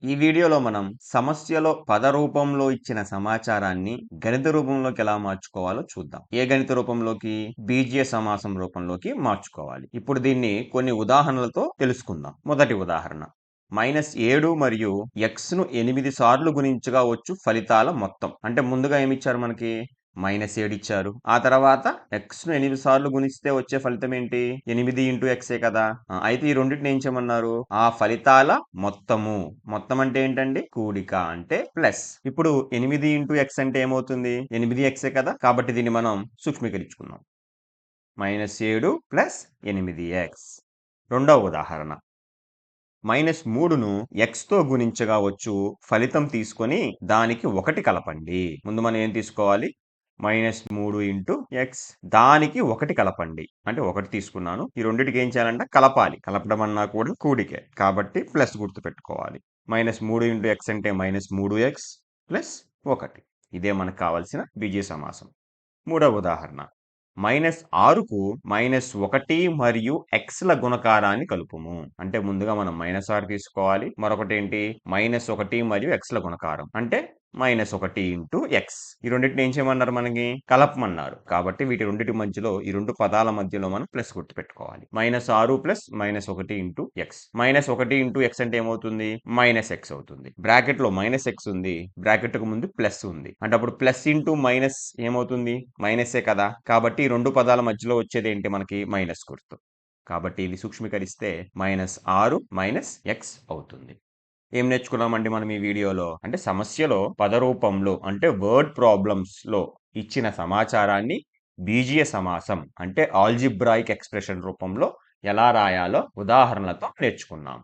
ఈ వీడియోలో మనం సమస్యలో పద రూపంలో ఇచ్చిన సమాచారాన్ని గణిత రూపంలోకి ఎలా మార్చుకోవాలో చూద్దాం. ఏ గణిత రూపంలోకి? బీజీయ సమాసం రూపంలోకి మార్చుకోవాలి. ఇప్పుడు దీన్ని కొన్ని ఉదాహరణలతో తెలుసుకుందాం. మొదటి ఉదాహరణ. -7 మరియు xను 8 సార్లు గుణించగా వచ్చు ఫలితాల మొత్తం. అంటే ముందుగా ఏమిచ్చారు మనకి? -7 ఇచ్చారు. ఆ తర్వాత xను 8 సార్లు గుణిస్తే వచ్చే ఫలితం ఏంటి? 8 ఇంటూ ఎక్సే కదా! అయితే ఈ రెండిటిని ఏం చేయమన్నారు? ఆ ఫలితాల మొత్తము. మొత్తం అంటే ఏంటండి? కూడిక అంటే ప్లస్. ఇప్పుడు 8 ఇంటూ ఎక్స్ అంటే ఏమవుతుంది? 8 ఎక్సే కదా! కాబట్టి దీన్ని మనం సూక్ష్మీకరించుకుందాం. -7 ప్లస్ 8x. రెండవ ఉదాహరణ. -3ను xతో గుణించగా వచ్చు ఫలితం తీసుకొని దానికి 1 కలపండి. ముందు మనం ఏం తీసుకోవాలి? -3 ఇంటూ ఎక్స్ దానికి 1 కలపండి. అంటే 1 తీసుకున్నాను. ఈ రెండిటికి ఏం చేయాలంటే కలపాలి. కలపడం అన్నా కూడా కూడికే. కాబట్టి ప్లస్ గుర్తు పెట్టుకోవాలి. -3 ఇంటూ ఎక్స్ అంటే -3x ప్లస్ 1. ఇదే మనకు కావాల్సిన బీజీయ సమాసం. మూడవ ఉదాహరణ. -6కు -1 మరియు xల గుణకారాన్ని కలుపుము. అంటే ముందుగా మనం -6 తీసుకోవాలి. మరొకటేంటి? -1 మరియు xల గుణకారం. అంటే -1 ఇంటూ ఎక్స్. ఈ రెండిటిని ఏం చేయమన్నారు మనకి? కలపమన్నారు. కాబట్టి వీటి రెండిటి మధ్యలో ఈ రెండు పదాల మధ్యలో మనం ప్లస్ గుర్తు పెట్టుకోవాలి. -6 plus -1 into X. -1 into X అంటే ఏమవుతుంది? -x అవుతుంది. బ్రాకెట్‌లో -x ఉంది. బ్రాకెట్‌కు ముందు ప్లస్ ఉంది. అంటే అప్పుడు ప్లస్ ఇంటూ మైనస్ ఏమవుతుంది? మైనసే కదా! కాబట్టి ఈ రెండు పదాల మధ్యలో వచ్చేదేంటి మనకి? మైనస్ గుర్తు. కాబట్టి ఇది సూక్ష్మీకరిస్తే -6 x అవుతుంది. ఏం నేర్చుకున్నామండి మనం ఈ వీడియోలో? అంటే సమస్యలో పద రూపంలో అంటే వర్డ్ ప్రాబ్లమ్స్‌లో ఇచ్చిన సమాచారాన్ని బీజీయ సమాసం అంటే ఆల్జీబ్రాయిక్ ఎక్స్‌ప్రెషన్ రూపంలో ఎలా రాయాలో ఉదాహరణలతో నేర్చుకున్నాం.